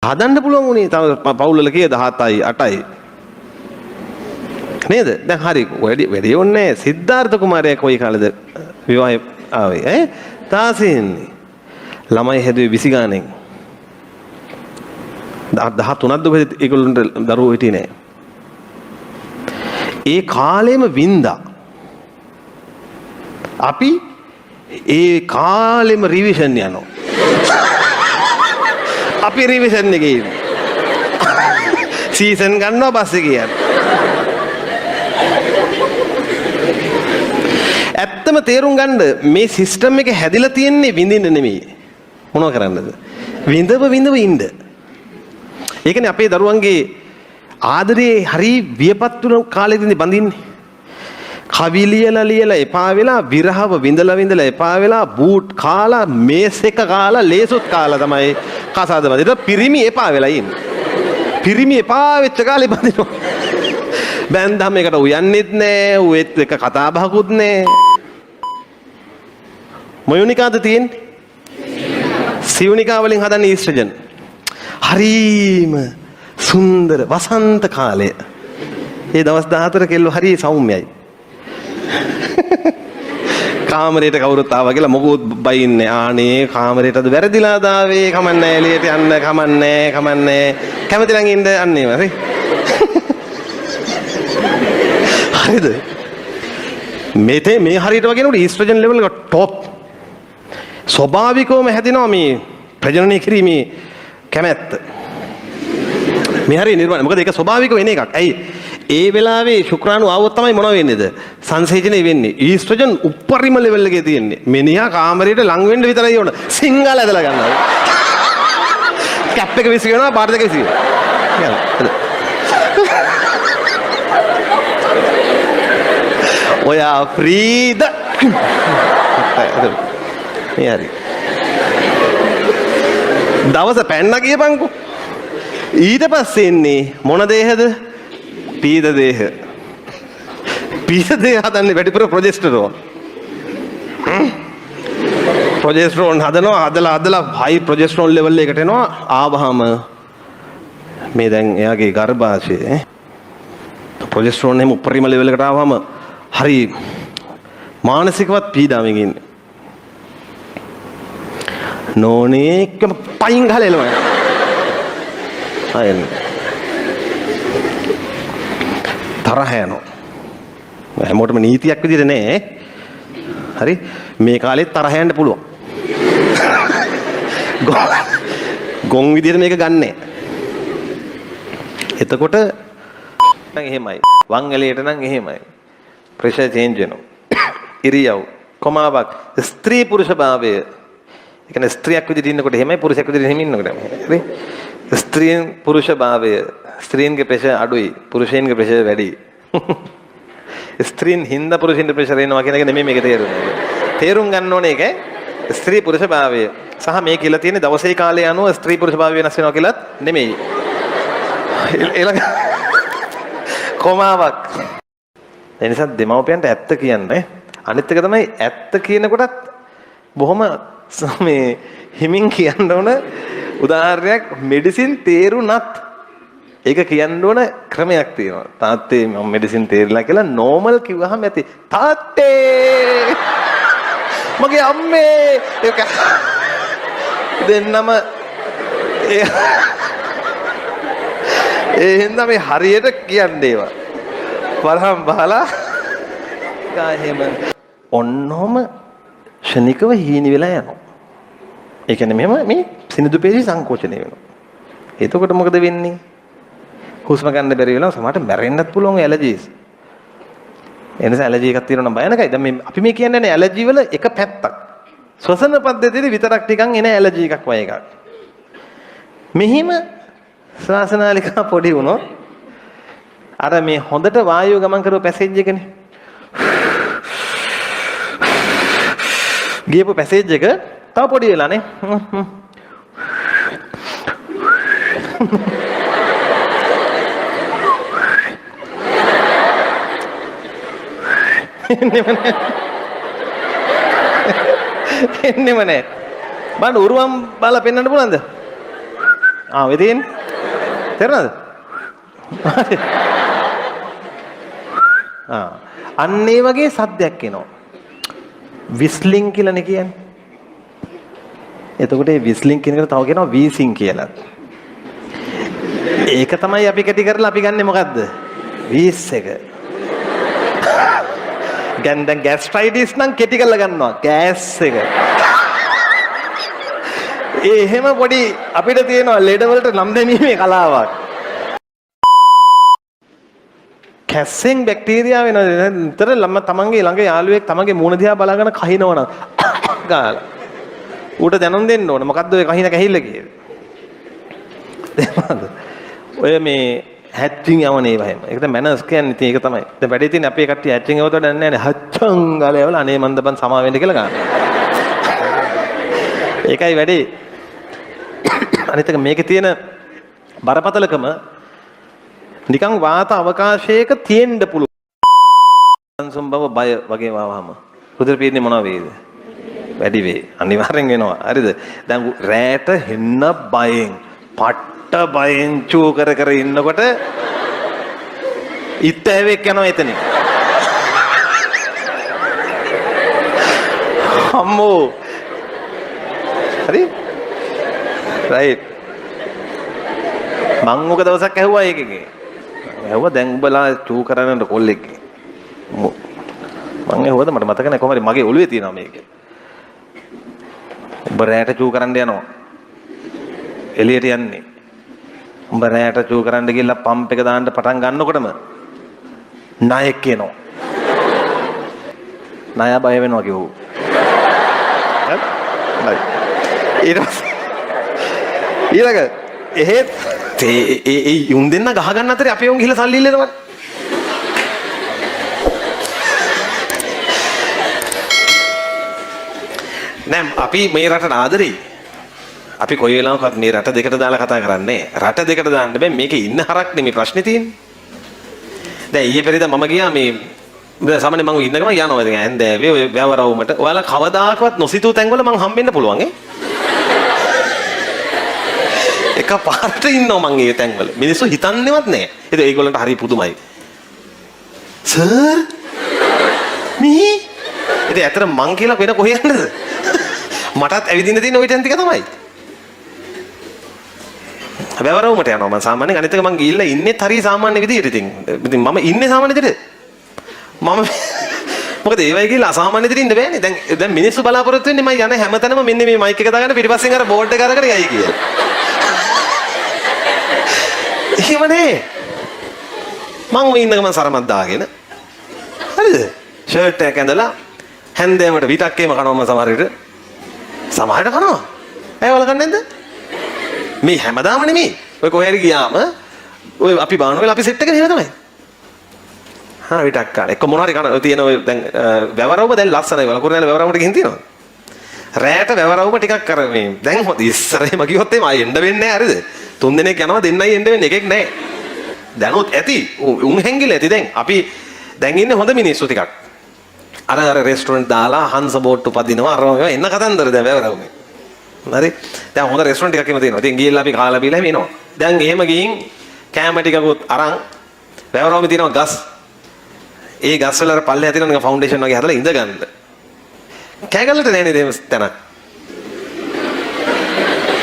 හදන්න පුළුවන් උනේ තව පවුල්වල කීයද 7යි 8යි නේද? දැන් හරි වැඩි ඕනේ සිද්ධාර්ථ කුමාරයා කොයි කාලෙද විවාහය ආවේ ඈ? තාසෙන්නේ ළමයි හැදුවේ 20 ගානෙන් 13ක් දුක ඒගොල්ලන්ට දරුවෝ හිටියේ නෑ. ඒ කාලෙම වින්දා අපි ඒ කාලෙම රිවිෂන් යනවා. අපි රිවිෂන් එකේ සීසන් ගන්නවා බස් එකේ යනවා. ඇත්තම තේරුම් ගන්න මේ සිස්ටම් එක හැදිලා තියෙන්නේ විඳින්න නෙමෙයි. මොනව කරන්නද? විඳව ඉන්න. ඒකනේ අපේ දරුවන්ගේ ආදරේ හරි වියපත් තුන කාලෙදී බඳින්නේ. කවි ලියලා එපා වෙලා විරහව විඳලා එපා වෙලා බූට් කාලා මේස් එක කාලා ලේසුත් කාලා තමයි කසාද බඳින්න. පිරිමි එපා වෙලා ඉන්නේ. පිරිමි එපා වෙච්ච කාලේ බඳිනවා. බෑන්දම් එකට උයන්නෙත් නෑ, උෙත් එක කතා බහකුත් නෑ. මොයුනිකාද තියෙන්නේ? සිවුනිකා වලින් හදන්නේ ඊස්ට්‍රජන්. හරිම සුන්දර වසන්ත කාලය. ඒ දවස් 14 කෙල්ල හරි සෞම්‍යයි. කාමරේට කවුරුත් ආවා කියලා මොකුත් බයින්නේ. ආනේ කාමරේටද වැරදිලා දාවේ. කමන්නේ එළියට යන්න කමන්නේ. කැමති නම් ඉන්න අන්නේ හරි. හරිද? මේ හරියට වගේනකොට ඊස්ට්‍රජන් ලෙවල් එක টොප්. ස්වභාවිකවම හැදෙනවා මේ ප්‍රජනනය කිරීමේ කැමැත්ත. මේ හරිය නිර්මාණය. මොකද ඒක ස්වභාවිකව එන එකක්. ඇයි? ඒ වෙලාවේ ශුක්‍රාණු ආවොත් තමයි මොනව වෙන්නේද? සංසේචනය වෙන්නේ. ඊස්ට්‍රජන් උප්පරිම ලෙවල් එකේ තියෙන්නේ. මිනිහා කාමරේට ලං වෙන්න විතරයි ඕන. සිංහල ඇදලා ගන්නවා. කැප් එක විසි වෙනවා, පාට දෙක විසි වෙනවා. ඔයා ෆ්‍රීද? මේ හරි. දවස පැන්න කියපන්කෝ. ඊට පස්සේ එන්නේ මොන දේහද? පීත දේහ. පීත දේහ හදන්නේ වැඩිපුර ප්‍රොජෙස්ටරෝන්. ප්‍රොජෙස්ටරෝන් හදලා හයි ප්‍රොජෙස්ටරෝන් ලෙවල් එකකට එනවා. ආවහම මේ දැන් එයාගේ ගර්භාෂය ප්‍රොජෙස්ටරෝන් එහෙම උපරිම ලෙවල් එකට ආවහම හරි මානසිකවත් පීඩාවෙන් ඉන්නේ. නෝනේක පයින් ගහලෙනවා. අයන් තරහ යනවා. හැමෝටම නීතියක් විදිහට නෑ. හරි මේ කාලෙත් තරහ යන්න පුළුවන්. ගොන් විදිහට මේක ගන්නෑ. එතකොට නම් එහෙමයි. වම් ඇලයට නම් එහෙමයි. ප්‍රෙෂර් චේන්ජ් වෙනවා. ඉරියව් කොමාවක් ස්ත්‍රී පුරුෂ භාවය. ඒ කියන්නේ ස්ත්‍රියක් විදිහට ඉන්නකොට එහෙමයි, පුරුෂයෙක් විදිහට එහෙම ඉන්නකොට හරි. ස්ත්‍රීන් පුරුෂ භාවය. ස්ත්‍රීන්ගේ ප්‍රෙෂර් අඩුයි, පුරුෂයන්ගේ ප්‍රෙෂර් වැඩි. ස්ත්‍රීන් හින්දා පුරුෂයන්ට ප්‍රෙෂර් එනවා කියන එක නෙමෙයි මේක තේරුම. තේරුම් ගන්න ඕනේ ඒක ස්ත්‍රී පුරුෂ භාවය. සහ මේ කියලා තියෙන්නේ දවසේ කාලය අනුව ස්ත්‍රී පුරුෂ භාවය වෙනස් වෙනවා කියලාත් නෙමෙයි. ඊළඟ කොමාවක්. ඒ නිසා දෙමව්පියන්ට ඇත්ත කියන්නේ. අනිත් එක තමයි ඇත්ත කියනකොටත් බොහොම මේ හිමින් කියන්න ඕන උදාහරණයක් මෙඩිසින් තේරුණත් ඒක කියන්න ඕන ක්‍රමයක් තියෙනවා. තාත්තේ මම මෙඩිසින් තේරිලා කියලා නෝමල් කිව්වහම ඇති. තාත්තේ මගේ අම්මේ ඒක දෙන්නම ඒ හින්දා මේ හරියට කියන්නේ ඒවා. බලහම් බහලා ගාහෙම ඔන්නෝම ශනිකව හීනි වෙලා යනවා. ඒ කියන්නේ මෙහෙම මේ සිනිඳු පේශි සංකෝචනය වෙනවා. එතකොට මොකද වෙන්නේ? හුස්ම ගන්න බැරි වෙනවා. සමහරට මැරෙන්නත් පුළුවන් ඇලර්ජිස්. ඒ නිසා ඇලර්ජි එකක් තියෙනවා නම් භයානකයි. දැන් මේ අපි මේ කියන්නේ ඇලර්ජි වල එක පැත්තක්. ශ්වසන පද්ධතියේ විතරක් ටිකක් එන ඇලර්ජි එකක් වගේ එකක්. මෙහිම ශ්වාසනාලිකා පොඩි වුණොත් අර මේ හොඳට වායුව ගමන් කරව පැසේජ් එකනේ. ගියපු පැසේජ් එක තව පොඩි වෙලානේ. එන්නෙම නෑ. බලන්න උරුමම් බලලා පෙන්වන්න පුළුවන්ද? ඔය තියෙන්නේ. තේරුණාද? අන්න ඒ වගේ සද්දයක් එනවා. විස්ලිං කියලානේ කියන්නේ. එතකොට මේ විස්ලිං කියන එකට තව කියනවා වීසිං කියලා. ඒක තමයි අපි කැටි කරලා අපි ගන්නෙ මොකද්ද? වීස් එක. දැන් ગેස්ට්‍රයිටිස් නම් කෙටි කරලා ගන්නවා ගෑස් එක. එහෙම පොඩි අපිට තියෙනවා ලෙඩ වලට නම් දැමීමේ කලාවක්. කැස්සෙන් බැක්ටීරියා වෙනවා. නිතර තමන්ගේ ළඟ යාළුවෙක් තමන්ගේ මූණ දිහා බලාගෙන කහිනවනම් ගාලා. ඌට දැනුම් දෙන්න ඕන මොකද්ද ඔය කහින කැහිල්ල කියන්නේ. තේරුණාද? ඔය මේ හැච්චින් යවනේ වහෙම. ඒකට මැනර්ස් කියන්නේ ඉතින් ඒක තමයි. දැන් වැඩේ තියෙන්නේ අපේ කට්ටිය හැච්චින් යවතොත් දන්නේ නැහැ. හච්චන් ගාලා යවලා අනේ මන්ද බන් සමා වෙන්න කියලා ගන්න. ඒකයි වැඩේ. අනිත් එක මේකේ තියෙන බරපතලකම නිකන් වාත අවකාශයක තියෙන්න පුළුවන්. සංසම්භව බය වගේ වහම. රුධිර පීඩනය මොනවා වේද? වැඩි වේ. අනිවාර්යෙන් වෙනවා. හරිද? දැන් රැට හෙන්න බයෙන් පට්ට බයෙන් චූ කර කර ඉන්නකොට ඉත්තෑවෙක් යනවා එතනින්. අම්මෝ. හරි? රයිට්. මං ඔක දවසක් ඇහුවා ඒකේ. ඇහුවා දැන් උඹලා චූ කරන්නට කොල්ලෙක්. මං ඇහුවද මට මතක නැහැ කොහමද මගේ ඔළුවේ තියෙනවා මේක. උඹ රැට චූ කරන්න යනවා. එළියට යන්නේ. උඹ රැට චූ කරන්න ගිහලා පම්ප් එක දාන්න පටන් ගන්නකොටම නායක කියනවා. නායා බය වෙනවා කිව්වෝ. හරි. ඊළඟ එහෙත් ඒ යුන් දෙන්න ගහ ගන්න අතරේ අපේ උන් ගිහලා සල්ලි ඉල්ලනවා. නෑ අපි මේ රටට ආදරෙයි. අපි කොයි වෙලාවකවත් මේ රට දෙකට දාලා කතා කරන්නේ. රට දෙකට දාන්න බෑ මේකේ ඉන්න හරක් නෙමේ ප්‍රශ්නේ තියෙන්නේ. දැන් ඊයේ පෙරේදා මම ගියා මේ සාමාන්‍ය මම ඉන්න ගමන් යනවා ඉතින් ඇන්දෑවේ ඔය වැවරවුමට. ඔයාලා කවදාකවත් නොසිතූ තැන්වල මං හම්බෙන්න පුළුවන් ඈ. එක පාරට ඉන්නවා මං ඒ තැන්වල. මිනිස්සු හිතන්නේවත් නැහැ. ඒක ඒගොල්ලන්ට හරි පුදුමයි. සර් මේ ඉතින් ඇතර මං කියලා වෙන කොහෙ යන්නද? මටත් ඇවිදින්න තියෙන ওই තැන් ටික තමයි. වැවරවුමට යනවා මම සාමාන්‍යයෙන් අනිත් එක මං ගිහිල්ලා ඉන්නෙත් හරි සාමාන්‍ය විදියට ඉතින් මම ඉන්නේ සාමාන්‍ය විදියට මම මොකද ඒ වගේ කියලා අසාමාන්‍ය විදියට ඉන්න බෑනේ දැන් මිනිස්සු බලාපොරොත්තු වෙන්නේ මම යන හැමතැනම මෙන්න මේ මයික් එක දාගෙන පිටිපස්සෙන් අර බෝඩ් එක අරගෙන යයි කියලා එහෙමනේ මං ඔය ඉන්න ගමන් සරමත් දාගෙන හරිද ෂර්ට් එක ඇඳලා හැන්දෑවට විතක් එහෙම කනවම සමහර විට සමහරට කනවා ඇයි වල කන්නේ නැද්ද මේ හැමදාම නෙමෙයි. ඔය කොහේ හරි ගියාම ඔය අපි බාන වෙලා අපි සෙට් එක නෙමෙයි තමයි. හා විතක් කාලේ. එක්ක මොනවා හරි කන තියෙන ඔය දැන් වැවරවුම දැන් ලස්සනයි වල කුරුණෑල වැවරවුමට ගිහින් තියෙනවා. රැයට වැවරවුම ටිකක් කර මේ දැන් හොඳ ඉස්සරේම ගියොත් එම ආයෙ එන්න වෙන්නේ නැහැ හරිද? තුන් දෙනෙක් යනවා දෙන්නයි එන්න වෙන්නේ එකෙක් නැහැ. දැනුත් ඇති. උන් හැංගිලා ඇති දැන්. අපි දැන් ඉන්නේ හොඳ මිනිස්සු ටිකක්. අර රෙස්ටොරන්ට් දාලා හංස බෝට්ටු පදිනවා අර එන්න කතන්දර දැන් වැවරවුමේ. හරි දැන් හොඳ රෙස්ටොරන්ට් එකක් එහෙම තියෙනවා. ඉතින් ගිහිල්ලා අපි කාලා බීලා එනවා. දැන් එහෙම ගිහින් කැම ටිකකුත් අරන් වැවරවුමේ තියෙනවා ගස්. ඒ ගස් වල අර පල්ලෙහා තියෙන නිකන් ෆවුන්ඩේෂන් වගේ හදලා ඉඳ ගන්න. කෑගල්ලට නෑ නේද එහෙම තැනක්.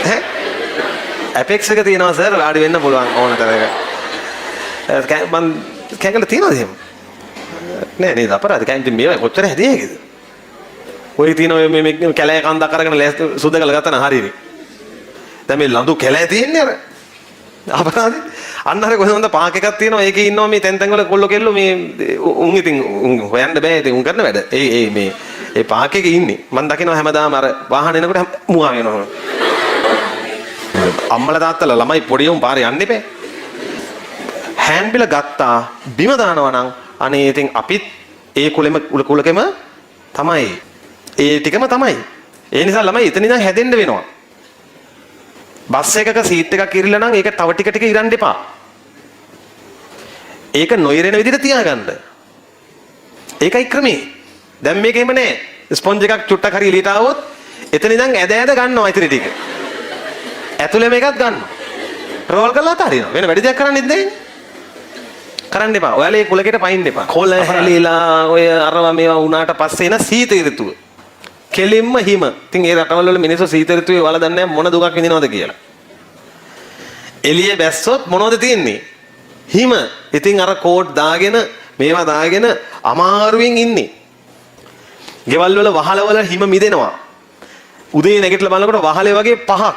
ඈ ඇපෙක්ස් එක තියෙනවා සර් වාඩි වෙන්න පුළුවන් ඕන තරයක. මං කෑගල්ල තියෙනවද එහෙම? නෑ නේද අපරාධ කෑම මේවා කොච්චර හැදියේද? ඔය තියෙන ඔය මේ කැලෑ කන්දක් අරගෙන සුද්ධ කරලා ගත්තා නම් හරියනේ. දැන් මේ ලඳු කැලෑ තියෙන්නේ අර අපරාධේ. අන්න අර කොහොමද පාක් එකක් තියෙනවා ඒකේ ඉන්නවා මේ තැන් තැන් වල කොල්ල කෙල්ල මේ උන් ඉතින් හොයන්න බෑ ඉතින් උන් කරන වැඩ. ඒ මේ ඒ පාක් එකේ ඉන්නේ. මම දකිනවා හැමදාම අර වාහන එනකොට මුවා වෙනවා. අම්මලා තාත්තලා ළමයි පොඩි උන් පාරේ යන්න එපා. හෑන්ඩ් බිල ගත්තා බිම දානවා නම් අනේ ඉතින් අපිත් ඒ කුලකෙම තමයි. ඒ ටිකම තමයි. ඒ නිසා ළමයි එතන ඉඳන් හැදෙන්න වෙනවා. බස් එකක සීට් එකක් ඉරිලා නම් ඒක තව ටික ටික ඉරන්න එපා. ඒක නොඉරෙන විදිහට තියාගන්න. ඒකයි ක්‍රමේ. දැන් මේක එහෙම නෑ. ස්පොන්ජ් එකක් චුට්ටක් හරි එළියට ආවොත් එතන ඉඳන් ඇද ගන්නවා ඉතින් ටික. ඇතුළේ මේකත් ගන්නවා. රෝල් කරලා අතාරිනවා. වෙන වැඩි දෙයක් කරන්න ඉන්නේ කරන්න එපා. ඔයාලා මේ කුලකේට පයින්න එපා. කොළ හැලිලා ඔය අරවා මේවා වුණාට පස්සේ එන සීත ඍතුව. කෙලින්ම හිම. ඉතින් ඒ රටවල වල මිනිස්සු සීත ඍතුවේ වල දන්නේ මොන දුකක් විඳිනවද කියලා. එළිය බැස්සොත් මොනවද තියෙන්නේ? හිම. ඉතින් අර කෝට් දාගෙන මේවා දාගෙන අමාරුවෙන් ඉන්නේ. ගෙවල් වල වහල වල හිම මිදෙනවා. උදේ නැගිටලා බලනකොට වහලේ වගේ පහක්.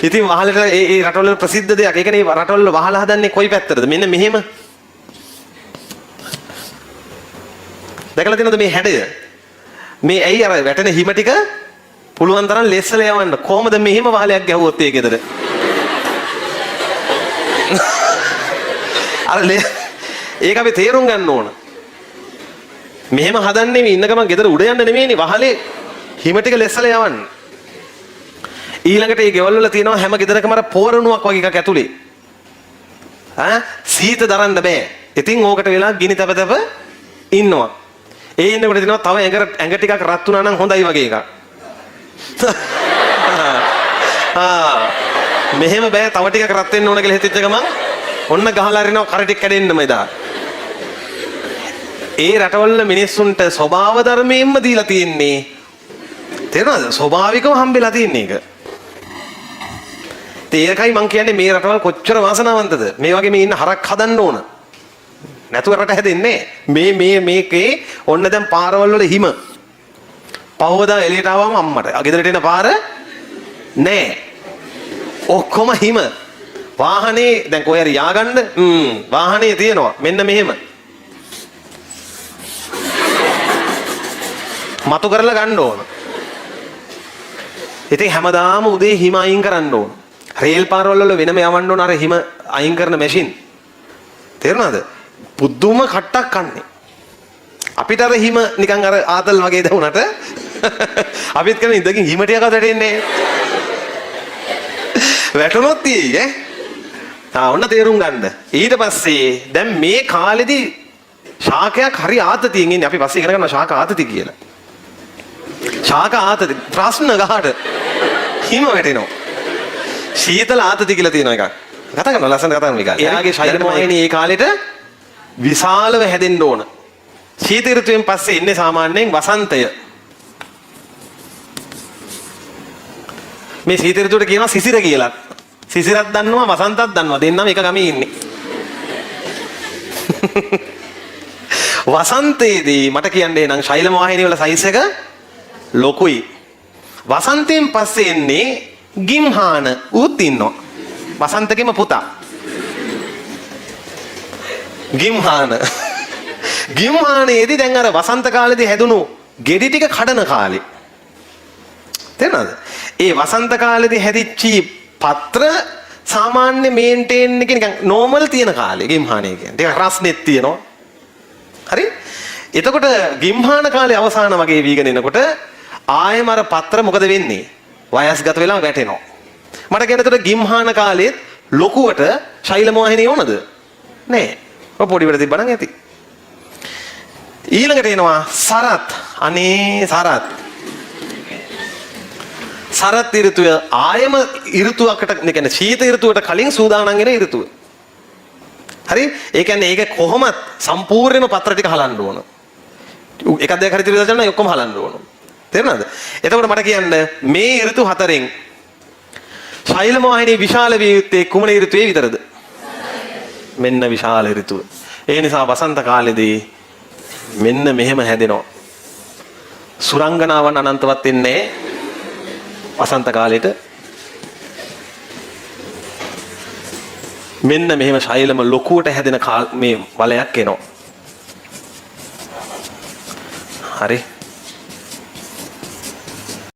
ඉතින් වහලට ඒ රටවල ප්‍රසිද්ධ දෙයක්. ඒ කියන්නේ රටවල වහල හදන්නේ කොයි පැත්තටද? මෙන්න මෙහෙම. දැකලා තියෙනවද මේ හැඩය? මේ ඇයි අර වැටෙන හිම ටික පුළුවන් තරම් ලෙස්සලා යවන්න. කොහොමද මෙහෙම වහලයක් ගැහුවොත් ඒ ගෙදර? අර ඒක අපි තේරුම් ගන්න ඕන. මෙහෙම හදන්නේ මේ ඉන්න ගමන් ගෙදර උඩ යන්න නෙමෙයිනේ වහලේ හිම ටික ලෙස්සලා යවන්න. ඊළඟට මේ ගෙවල් වල තියෙනවා හැම ගෙදරකම අර පෝරණුවක් වගේ එකක් ඇතුලේ. සීත දරන්න බෑ. ඉතින් ඕකට වෙලා ගිනි තැප තැප ඉන්නවා. ඒ ඉන්නකොට තියෙනවා තව ඇඟ ටිකක් රත් වුණා නම් හොඳයි වගේ එකක්. මෙහෙම බෑ තව ටිකක් රත් වෙන්න ඕන කියලා හිතෙච්ච ගමන් ඔන්න ගහලා අරිනවා කර ටික කැඩෙන්නම එදා. ඒ රටවල මිනිස්සුන්ට ස්වභාව ධර්මයෙන්ම දීලා තියෙන්නේ. තේරෙනවද? ස්වභාවිකව හම්බෙලා තියෙන එක. ඒකයි මං කියන්නේ මේ රටවල් කොච්චර වාසනාවන්තද? මේ වගේ මේ ඉන්න හරක් හදන්න ඕන. නැතුව රට හැදෙන්නේ මේකේ ඔන්න දැන් පාරවල් වල හිම. පහවදා එළියට ආවම අම්මට ගෙදරට එන පාර නෑ. ඔක්කොම හිම. වාහනේ දැන් කොහේ හරි ය아가න්න වාහනේ තියෙනවා. මෙන්න මෙහෙම. මතු කරලා ගන්න ඕන. ඉතින් හැමදාම උදේ හිම අයින් කරන්න ඕන. රේල් පාරවල වල වෙනම යවන්න ඕන අර හිම අයින් කරන මැෂින්. තේරුණාද? පුදුම කට්ටක් කන්නේ. අපිට අර හිම නිකන් අර ආතල් වගේ දුණාට අපිත් කරන ඉඳකින් හිම ටිකක් වැටෙන්නේ. වැටුනොත් ඊයේ ඔන්න තේරුම් ගන්න. ඊට පස්සේ දැන් මේ කාලෙදි ශාකයක් හරි ආතතියෙන් ඉන්නේ. අපි පස්සේ ඉගෙන ගන්නවා ශාක ආතති කියලා. ශාක ආතති ප්‍රශ්න ගහට හිම වැටෙනවා. සීතල ආතති කියලා තියෙන එකක්. කතා කරනවා ලස්සන කතා කරනවා මේක. එයාගේ ශෛලමයනේ මේ කාලෙට විශාලව හැදෙන්න ඕන. සීත ඍතුවෙන් පස්සේ ඉන්නේ සාමාන්‍යයෙන් වසන්තය. මේ සීත ඍතුවට කියනවා සිසිර කියලා. සිසිරක් දන්නවා වසන්තත් දන්නවා. දෙන්නම එක ගමේ ඉන්නේ. වසන්තයේදී මට කියන්නේ නම් ශෛලම වාහිනිය වල සයිස් එක ලොකුයි. වසන්තයෙන් පස්සේ එන්නේ ගිම්හාන උත් ඉන්නවා. වසන්තකෙම පුතා. ගිම්හාන. ගිම්හානේදී දැන් අර වසන්ත කාලේදී හැදුණු ගෙඩි ටික කඩන කාලේ. තේරෙනවද? ඒ වසන්ත කාලේදී හැදිච්චි පත්‍ර සාමාන්‍ය මේන්ටේන් එකේ නිකන් නෝමල් තියෙන කාලේ ගිම්හානේ කියන්නේ. ටික රස්නෙත් තියෙනවා. හරි? එතකොට ගිම්හාන කාලේ අවසාන වගේ වීගෙන එනකොට ආයෙම අර පත්‍ර මොකද වෙන්නේ? වයස්ගත වෙලා වැටෙනවා. මට කියනකොට ගිම්හාන කාලෙත් ලොකුවට ශෛලම වාහිනිය ඕනද? නෑ. ඔය පොඩි වෙලා තිබ්බනම් ඇති. ඊළඟට එනවා සරත්. අනේ සරත්. සරත් ඍතුව ආයෙම ඍතුවකට කියන්නේ ශීත ඍතුවට කලින් සූදානම් වෙන ඍතුව. හරි? ඒ කියන්නේ ඒක කොහොමත් සම්පූර්ණයෙන්ම පත්‍ර ටික හලන්න ඕන. එකක් දෙයක් හරි තියලා දාන්න ඔක්කොම හලන්න ඕන. තේරුණාද? එතකොට මට කියන්න මේ ඍතු හතරෙන් ශෛලම වාහිනිය විශාල විය යුත්තේ කුමන ඍතුවේ විතරද? මෙන්න විශාල ඍතුව. ඒ නිසා වසන්ත කාලෙදී මෙන්න මෙහෙම හැදෙනවා. සුරංගනාවන් අනන්තවත් වෙන්නේ වසන්ත කාලෙට. මෙන්න මෙහෙම ශෛලම ලොකුවට හැදෙන මේ වලයක් එනවා. හරි